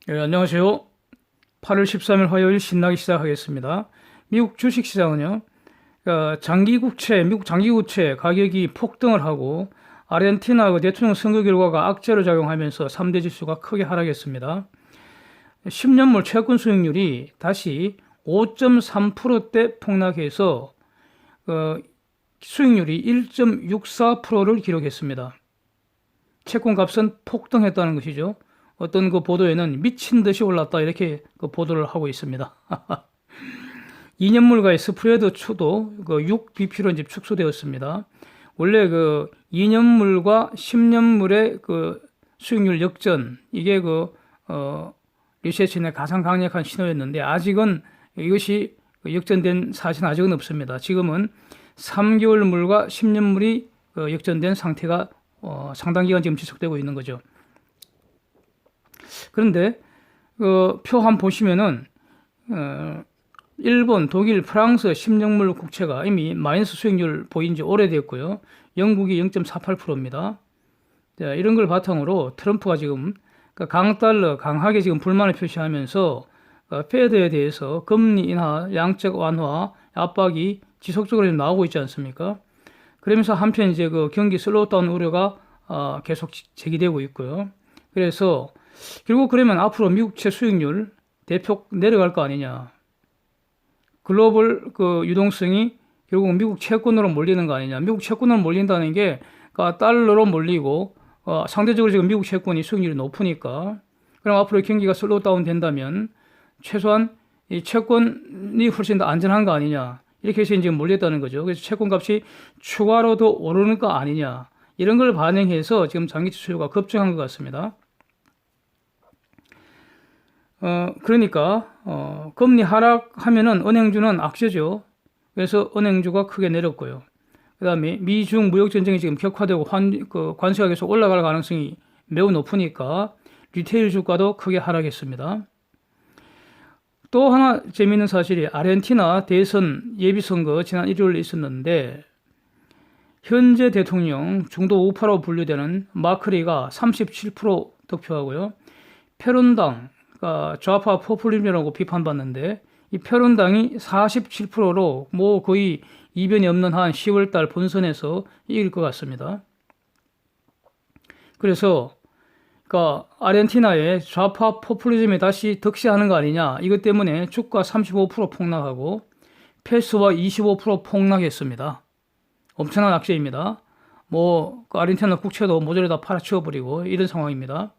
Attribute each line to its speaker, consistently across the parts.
Speaker 1: 안녕하세요. 8월 13일 화요일 신나게 시작하겠습니다. 미국 주식시장은요, 미국 장기국채 가격이 폭등을 하고 아르헨티나 대통령 선거 결과가 악재로 작용하면서 3대 지수가 크게 하락했습니다. 10년물 채권 수익률이 다시 5.3%대 폭락해서 수익률이 1.64%를 기록했습니다. 채권 값은 폭등했다는 것이죠. 어떤 그 보도에는 미친 듯이 올랐다 이렇게 그 보도를 하고 있습니다. 2년물과의 스프레드 추도 6bp로 이제 축소되었습니다. 원래 2년물과 10년물의 수익률 역전 이게 리세션의 가장 강력한 신호였는데 아직은 이것이 역전된 사실은 아직은 없습니다. 지금은 3개월물과 10년물이 역전된 상태가 상당 기간 지금 지속되고 있는 거죠. 그런데 표 한번 보시면은 일본, 독일, 프랑스 10년물 국채가 이미 마이너스 수익률 보인 지 오래됐고요. 영국이 0.48%입니다. 자, 이런 걸 바탕으로 트럼프가 지금 강달러 강하게 지금 불만을 표시하면서 페드에 대해서 금리 인하, 양적 완화 압박이 지속적으로 지금 나오고 있지 않습니까? 그러면서 한편 이제 경기 슬로우다운 우려가 계속 제기되고 있고요. 그래서 결국 그러면 앞으로 미국채 수익률 대폭 내려갈 거 아니냐. 글로벌 유동성이 결국 미국 채권으로 몰리는 거 아니냐. 미국 채권으로 몰린다는 게 달러로 몰리고 상대적으로 지금 미국 채권이 수익률이 높으니까 그럼 앞으로 경기가 슬로우 다운 된다면 최소한 이 채권이 훨씬 더 안전한 거 아니냐. 이렇게 해서 이제 몰렸다는 거죠. 그래서 채권 값이 추가로 더 오르는 거 아니냐. 이런 걸 반영해서 지금 장기 지수가 급증한 것 같습니다. 그러니까 금리 하락하면은 은행주는 악재죠. 그래서 은행주가 크게 내렸고요. 그 다음에 미중 무역 전쟁이 지금 격화되고 관세가 계속 올라갈 가능성이 매우 높으니까 리테일 주가도 크게 하락했습니다. 또 하나 재미있는 사실이 아르헨티나 대선 예비선거 지난 일요일에 있었는데 현재 대통령 중도 우파로 분류되는 마크리가 37% 득표하고요. 페론당 좌파 포퓰리즘이라고 비판받는데 이 페론당이 47%로 거의 이변이 없는 한 10월달 본선에서 이길 것 같습니다. 그래서 아르헨티나의 좌파 포퓰리즘이 다시 득세하는 거 아니냐. 이것 때문에 주가 35% 폭락하고 패스와 25% 폭락했습니다. 엄청난 악재입니다. 아르헨티나 국채도 모조리 다 팔아치워버리고 이런 상황입니다.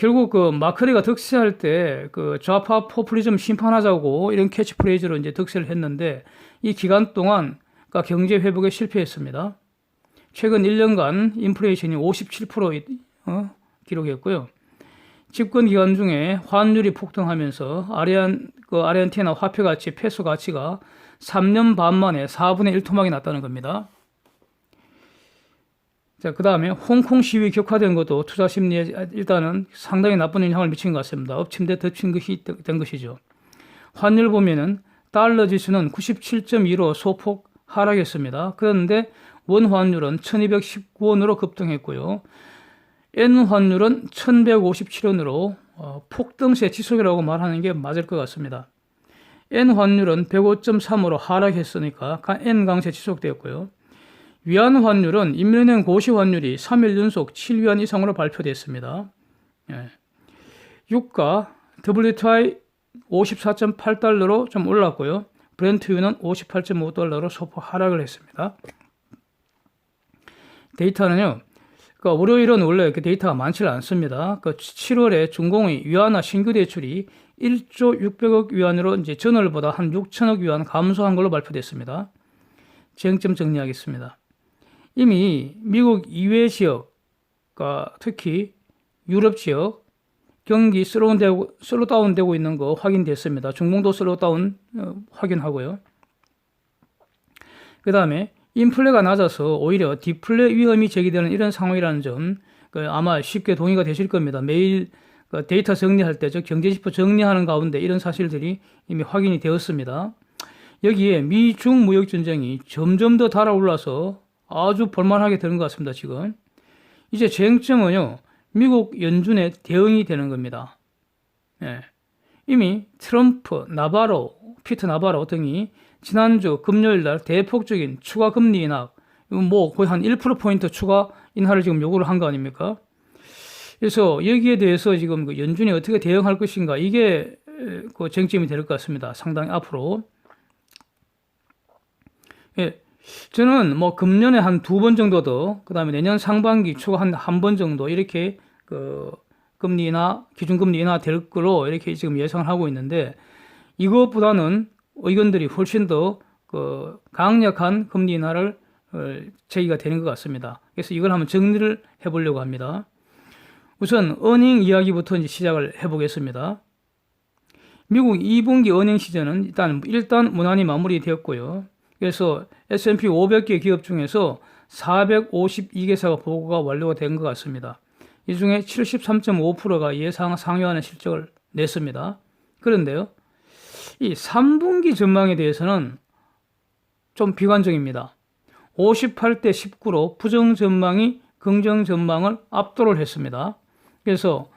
Speaker 1: 결국 마크리가 득세할 때 좌파 포퓰리즘 심판하자고 이런 캐치프레이즈로 이제 득세를 했는데 이 기간 동안 경제 회복에 실패했습니다. 최근 1년간 인플레이션이 57% 기록했고요. 집권 기간 중에 환율이 폭등하면서 아르헨티나 화폐 가치, 페소 가치가 3년 반 만에 4분의 1 토막이 났다는 겁니다. 자, 그 다음에 홍콩 시위 격화된 것도 투자 심리에 일단은 상당히 나쁜 영향을 미친 것 같습니다. 엎친 데 덮친 것이 된 것이죠. 환율 보면은 달러 지수는 97.2로 소폭 하락했습니다. 그런데 원 환율은 1219원으로 급등했고요. 엔 환율은 1157원으로 폭등세 지속이라고 말하는 게 맞을 것 같습니다. 엔 환율은 105.3으로 하락했으니까 엔 강세 지속되었고요. 위안 환율은 인민은행 고시 환율이 3일 연속 7위안 이상으로 발표됐습니다. 유가 WTI 54.8달러로 좀 올랐고요. 브렌트유는 58.5달러로 소폭 하락을 했습니다. 데이터는요. 월요일은 원래 데이터가 많지 않습니다. 7월에 중공의 위안화 신규 대출이 1조 600억 위안으로 이제 전월보다 한 6천억 위안 감소한 걸로 발표됐습니다. 쟁점 정리하겠습니다. 이미 미국 이외 지역, 특히 유럽 지역 경기 슬로우다운 되고 있는 거 확인됐습니다. 중공도 슬로우다운 확인하고요. 그 다음에 인플레가 낮아서 오히려 디플레 위험이 제기되는 이런 상황이라는 점 아마 쉽게 동의가 되실 겁니다. 매일 데이터 정리할 때 경제지표 정리하는 가운데 이런 사실들이 이미 확인이 되었습니다. 여기에 미중 무역 전쟁이 점점 더 달아올라서 아주 볼만하게 되는 것 같습니다. 지금 이제 쟁점은요 미국 연준의 대응이 되는 겁니다. 예. 이미 트럼프, 피터 나바로 등이 지난주 금요일 날 대폭적인 추가 금리 인하, 뭐 거의 한 1%포인트 추가 인하를 지금 요구를 한 거 아닙니까? 그래서 여기에 대해서 지금 그 연준이 어떻게 대응할 것인가, 이게 그 쟁점이 될 것 같습니다. 상당히 앞으로. 예. 저는 뭐 금년에 한 2번 정도 더, 그 다음에 내년 상반기 추가 한 번 정도 이렇게 그 금리 인하, 기준금리 인하 될 거로 이렇게 지금 예상을 하고 있는데, 이것보다는 의견들이 훨씬 더 그 강력한 금리 인하를 제기가 되는 것 같습니다. 그래서 이걸 한번 정리를 해보려고 합니다. 우선 어닝 이야기부터 이제 시작을 해보겠습니다. 미국 2분기 어닝 시즌은 일단 무난히 마무리되었고요. 그래서 S&P 500개 기업 중에서 452개사가 보고가 완료가 된 것 같습니다. 이 중에 73.5%가 예상 상회하는 실적을 냈습니다. 그런데요, 이 3분기 전망에 대해서는 좀 비관적입니다. 58대 19로 부정 전망이 긍정 전망을 압도를 했습니다. 그래서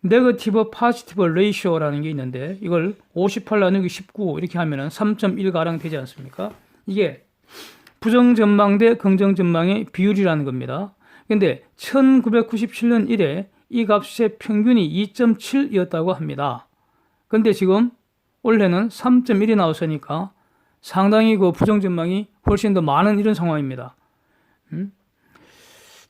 Speaker 1: 네거티브 파지티브 레이쇼라는 게 있는데, 이걸 58 나누기 19 이렇게 하면은 3.1가량 되지 않습니까? 이게 부정 전망 대 긍정 전망의 비율이라는 겁니다. 근데 1997년 이래 이 값의 평균이 2.7이었다고 합니다. 근데 지금 올해는 3.1이 나왔으니까 상당히 그 부정 전망이 훨씬 더 많은 이런 상황입니다.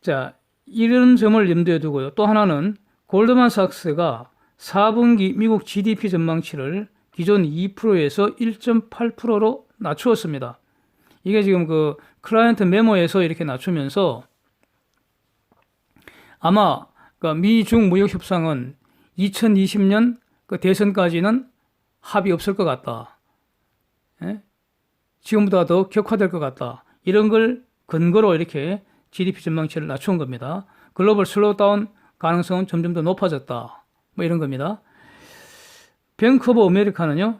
Speaker 1: 자, 이런 점을 염두에 두고요. 또 하나는 골드만삭스가 4분기 미국 GDP 전망치를 기존 2%에서 1.8%로 낮추었습니다. 이게 지금 그 클라이언트 메모에서 이렇게 낮추면서 아마 그 미중 무역 협상은 2020년 그 대선까지는 합의 없을 것 같다. 예? 지금보다 더 격화될 것 같다. 이런 걸 근거로 이렇게 GDP 전망치를 낮춘 겁니다. 글로벌 슬로우다운 가능성은 점점 더 높아졌다. 뭐 이런 겁니다. 뱅크 오브 아메리카는요,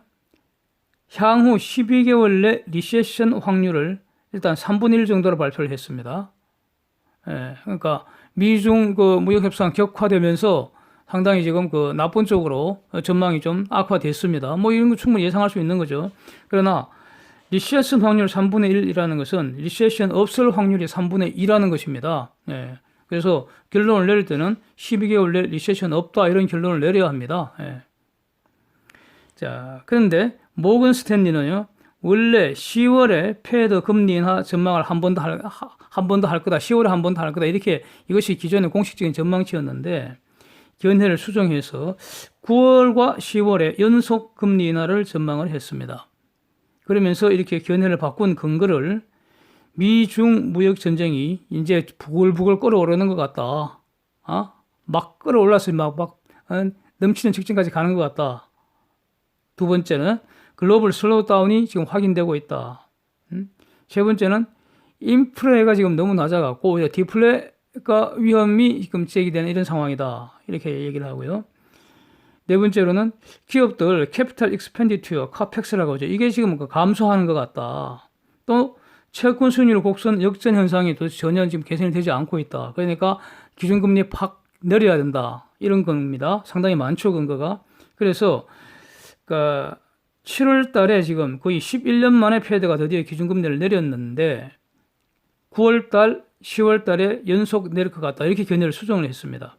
Speaker 1: 향후 12개월 내 리세션 확률을 일단 3분의 1 정도로 발표를 했습니다. 예, 그러니까 미중 그 무역 협상 격화되면서 상당히 지금 그 나쁜 쪽으로 전망이 좀 악화됐습니다. 뭐 이런 거 충분히 예상할 수 있는 거죠. 그러나 리세션 확률 3분의 1이라는 것은 리세션 없을 확률이 3분의 2라는 것입니다. 예. 그래서 결론을 내릴 때는 12개월 내 리세션 없다 이런 결론을 내려야 합니다. 예. 자, 그런데 모건 스탠리는요, 원래 10월에 패드 금리 인하 전망을 한 번 더 할 거다. 10월에 한 번 더 할 거다. 이렇게 이것이 기존의 공식적인 전망치였는데 견해를 수정해서 9월과 10월에 연속 금리 인하를 전망을 했습니다. 그러면서 이렇게 견해를 바꾼 근거를 미중 무역 전쟁이 이제 부글부글 끓어오르는 것 같다. 막 끓어올라서 막 넘치는 직전까지 가는 것 같다. 두 번째는 글로벌 슬로우다운이 지금 확인되고 있다. 세 번째는 인플레가 지금 너무 낮아갖고 디플레가 위험이 지금 제기되는 이런 상황이다. 이렇게 얘기를 하고요. 네 번째로는 기업들 캐피탈 익스펜디튜어, 카펙스라고 하죠. 이게 지금 감소하는 것 같다. 또 채권 수익률 곡선 역전 현상이 전혀 지금 개선이 되지 않고 있다. 그러니까 기준금리 팍 내려야 된다. 이런 겁니다. 상당히 많죠, 근거가. 그래서 그러니까 7월 달에 지금 거의 11년 만에 페드가 드디어 기준금리를 내렸는데 9월 달, 10월 달에 연속 내릴 것 같다. 이렇게 견해를 수정을 했습니다.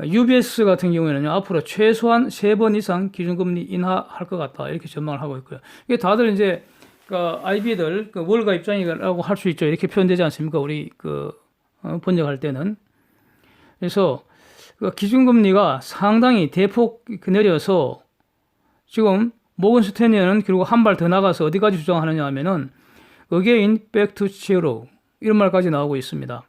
Speaker 1: UBS 같은 경우에는 앞으로 최소한 3번 이상 기준금리 인하할 것 같다. 이렇게 전망을 하고 있고요. 이게 다들 이제 IB들 월가 입장이라고 할 수 있죠. 이렇게 표현되지 않습니까? 우리 번역할 때는. 그래서 기준금리가 상당히 대폭 내려서 지금 모건 스탠리는 결국 한 발 더 나가서 어디까지 주장하느냐 하면은 again back to zero 이런 말까지 나오고 있습니다.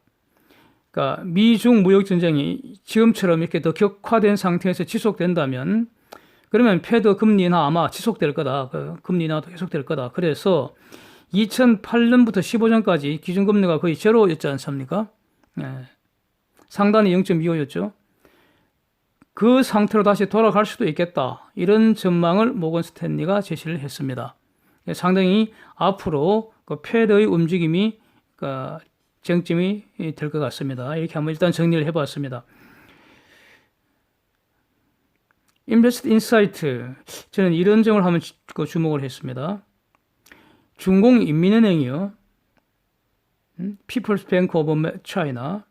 Speaker 1: 그러니까 미중 무역 전쟁이 지금처럼 이렇게 더 격화된 상태에서 지속된다면 그러면 패드 금리 인하 아마 지속될 거다. 금리 인하도 계속될 거다. 그래서 2008년부터 15년까지 기준금리가 거의 제로였지 않습니까? 상단이 0.25였죠. 그 상태로 다시 돌아갈 수도 있겠다. 이런 전망을 모건 스탠리가 제시를 했습니다. 상당히 앞으로 패드의 움직임이 쟁점이 될 것 같습니다. 이렇게 한번 일단 정리를 해봤습니다. 인베스트 인사이트, 저는 이런 점을 한번 주목을 했습니다. 중공인민은행이요, People's Bank of China,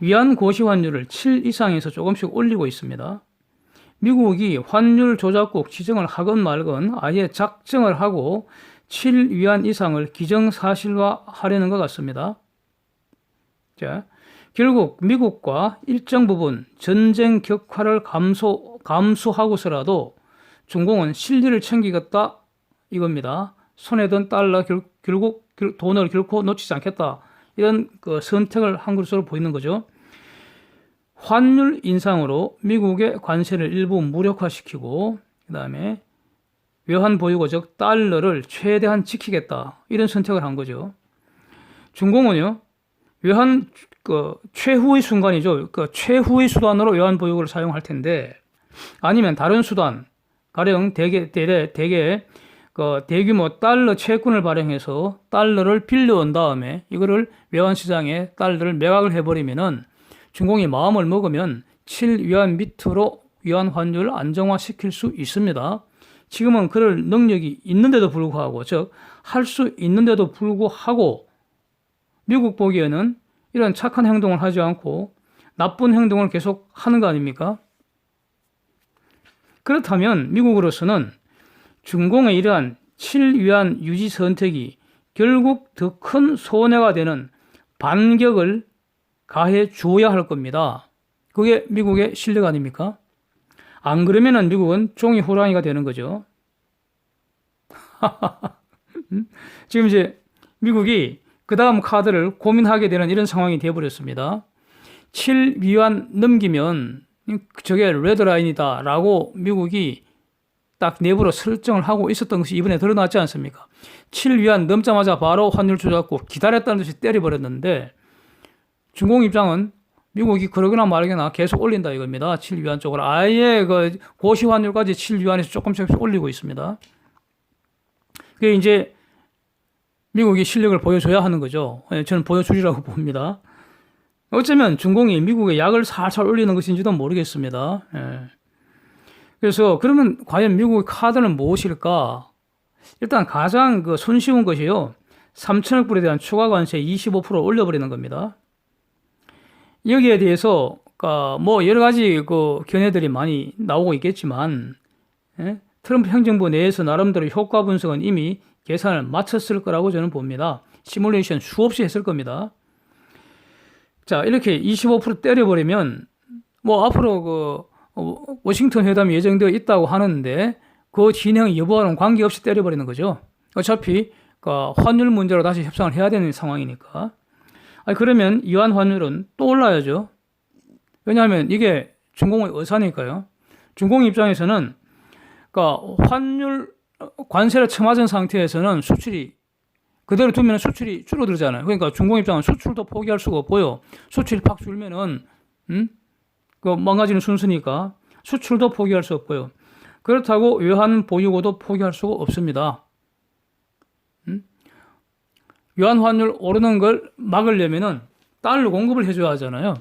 Speaker 1: 위안 고시 환율을 7 이상에서 조금씩 올리고 있습니다. 미국이 환율 조작국 지정을 하건 말건 아예 작정을 하고 7위안 이상을 기정사실화하려는 것 같습니다. 자, 결국 미국과 일정 부분 전쟁 격화를 감수하고서라도 중공은 실리를 챙기겠다 이겁니다. 손에 든 달러 결국 돈을 결코 놓치지 않겠다. 이런 그 선택을 한 것으로 보이는 거죠. 환율 인상으로 미국의 관세를 일부 무력화시키고 그 다음에 외환 보유고 즉 달러를 최대한 지키겠다. 이런 선택을 한 거죠. 중공은요, 외환 최후의 순간이죠. 최후의 수단으로 외환 보유고를 사용할 텐데 아니면 다른 수단, 가령 대개 대규모 달러 채권을 발행해서 달러를 빌려온 다음에 이거를 외환 시장에 달러를 매각을 해버리면은 중공이 마음을 먹으면 7위안 밑으로 위안 환율을 안정화시킬 수 있습니다. 지금은 그럴 능력이 있는데도 불구하고, 즉 할 수 있는데도 불구하고 미국 보기에는 이런 착한 행동을 하지 않고 나쁜 행동을 계속 하는 거 아닙니까? 그렇다면 미국으로서는 중공의 이러한 7위안 유지 선택이 결국 더 큰 손해가 되는 반격을 가해 주어야 할 겁니다. 그게 미국의 실력 아닙니까? 안 그러면은 미국은 종이 호랑이가 되는 거죠. 지금 이제 미국이 그 다음 카드를 고민하게 되는 이런 상황이 되어버렸습니다. 7위안 넘기면 저게 레드라인이다 라고 미국이 딱 내부로 설정을 하고 있었던 것이 이번에 드러났지 않습니까? 7위안 넘자마자 바로 환율 조작국 기다렸다는 듯이 때려버렸는데 중공 입장은 미국이 그러거나 말거나 계속 올린다 이겁니다. 7위안 쪽으로 아예 그 고시 환율까지 7위안에서 조금씩 올리고 있습니다. 그게 이제 미국이 실력을 보여줘야 하는 거죠. 저는 보여주리라고 봅니다. 어쩌면 중공이 미국의 약을 살살 올리는 것인지도 모르겠습니다. 그래서 그러면 과연 미국의 카드는 무엇일까? 일단 가장 손쉬운 것이요, 3천억 불에 대한 추가 관세 25% 올려버리는 겁니다. 여기에 대해서 뭐 여러 가지 견해들이 많이 나오고 있겠지만, 트럼프 행정부 내에서 나름대로 효과 분석은 이미 계산을 마쳤을 거라고 저는 봅니다. 시뮬레이션 수없이 했을 겁니다. 자, 이렇게 25% 때려버리면 뭐 앞으로 워싱턴 회담이 예정되어 있다고 하는데 그 진행 여부와는 관계없이 때려버리는 거죠. 어차피 환율 문제로 다시 협상을 해야 되는 상황이니까. 그러면 이완 환율은 또 올라야죠. 왜냐하면 이게 중공의 의사니까요. 중공 입장에서는 환율 관세를 쳐맞은 상태에서는 수출이 그대로 두면 수출이 줄어들잖아요. 그러니까 중공 입장은 수출도 포기할 수가 없고요. 수출이 팍 줄면은 망가지는 순서니까 수출도 포기할 수 없고요. 그렇다고 외환 보유고도 포기할 수가 없습니다. 외환 환율 오르는 걸 막으려면은 달러 공급을 해줘야 하잖아요.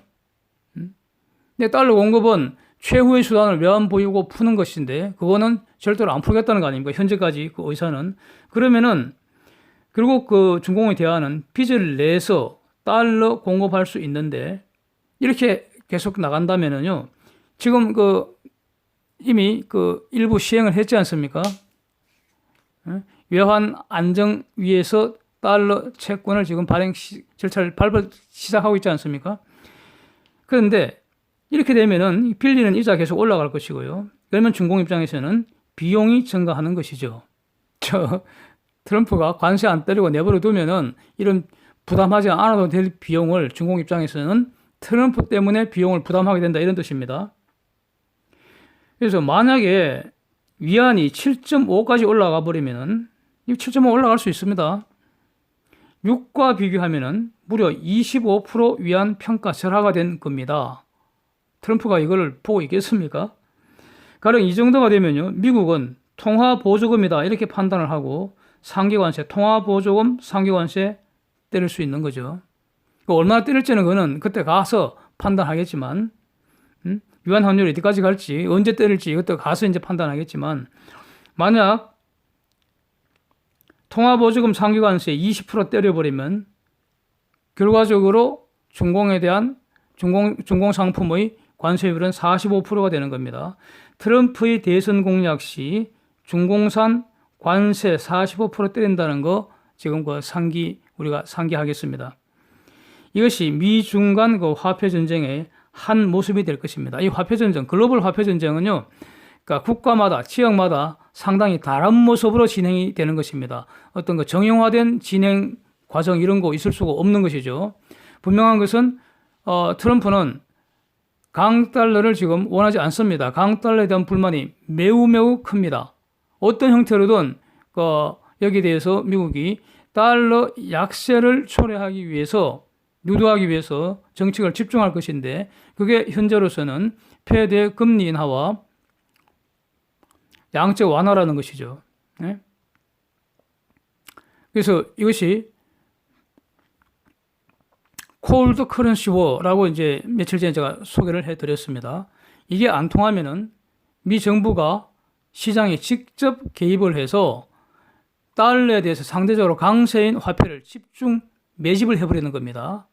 Speaker 1: 근데 달러 공급은 최후의 수단을 외환 보유고 푸는 것인데 그거는 절대로 안 풀겠다는 거 아닙니까? 현재까지 그 의사는. 그러면은 결국 중공의 대안은 빚을 내서 달러 공급할 수 있는데 이렇게 계속 나간다면은요, 지금 이미 일부 시행을 했지 않습니까? 외환 안정 위해서 달러 채권을 지금 발행 절차를 시작하고 있지 않습니까? 그런데 이렇게 되면은 빌리는 이자 계속 올라갈 것이고요. 그러면 중공 입장에서는 비용이 증가하는 것이죠. 트럼프가 관세 안 때리고 내버려 두면은 이런 부담하지 않아도 될 비용을 중공 입장에서는 트럼프 때문에 비용을 부담하게 된다 이런 뜻입니다. 그래서 만약에 위안이 7.5까지 올라가 버리면은 7.5 올라갈 수 있습니다. 6과 비교하면은 무려 25% 위안 평가 절하가 된 겁니다. 트럼프가 이걸 보고 있겠습니까? 가령 이 정도가 되면요, 미국은 통화보조금이다 이렇게 판단을 하고 상계관세, 통화보조금, 상계관세 때릴 수 있는 거죠. 얼마나 때릴지는 그는 그때 가서 판단하겠지만 유한 환율이 어디까지 갈지, 언제 때릴지 이것도 가서 이제 판단하겠지만, 만약 통화보조금 상기관세 20% 때려버리면 결과적으로 중공에 대한 중공 상품의 관세율은 45%가 되는 겁니다. 트럼프의 대선 공약 시 중공산 관세 45% 때린다는 거 지금 우리가 상기하겠습니다. 이것이 미중 간 화폐 전쟁의 한 모습이 될 것입니다. 이 화폐 전쟁, 글로벌 화폐 전쟁은요, 그러니까 국가마다, 지역마다 상당히 다른 모습으로 진행이 되는 것입니다. 어떤 정형화된 진행 과정 이런 거 있을 수가 없는 것이죠. 분명한 것은 트럼프는 강달러를 지금 원하지 않습니다. 강달러에 대한 불만이 매우 큽니다. 어떤 형태로든 여기에 대해서 미국이 달러 약세를 초래하기 위해서, 유도하기 위해서 정책을 집중할 것인데, 그게 현재로서는 패대 금리 인하와 양적 완화라는 것이죠. 네? 그래서 이것이 콜드 커런시 워라고 이제 며칠 전에 제가 소개를 해드렸습니다. 이게 안 통하면은 미 정부가 시장에 직접 개입을 해서 달러에 대해서 상대적으로 강세인 화폐를 집중 매집을 해버리는 겁니다.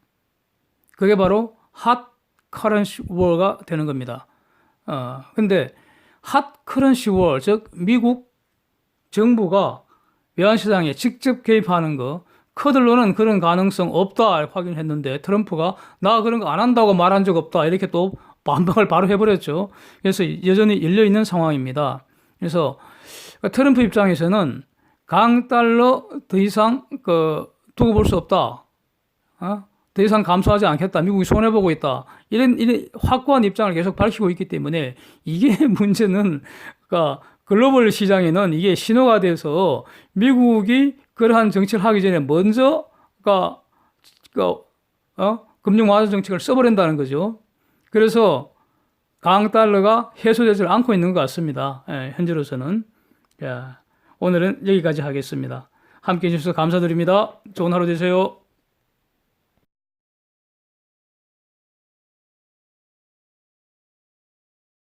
Speaker 1: 그게 바로 핫 커런시 워가 되는 겁니다. 근데 핫 커런시 워, 즉 미국 정부가 외환시장에 직접 개입하는 거, 커들로는 그런 가능성 없다 확인했는데 트럼프가 나 그런 거 안 한다고 말한 적 없다 이렇게 또 반박을 바로 해버렸죠. 그래서 여전히 열려있는 상황입니다. 그래서 트럼프 입장에서는 강달러 더 이상 두고 볼 수 없다. 더 이상 감소하지 않겠다. 미국이 손해보고 있다. 이런 확고한 입장을 계속 밝히고 있기 때문에 이게 문제는 글로벌 시장에는 이게 신호가 돼서 미국이 그러한 정책을 하기 전에 먼저 금융 완화 정책을 써버린다는 거죠. 그래서 강달러가 해소되지 않고 있는 것 같습니다. 현재로서는. 오늘은 여기까지 하겠습니다. 함께해 주셔서 감사드립니다. 좋은 하루 되세요.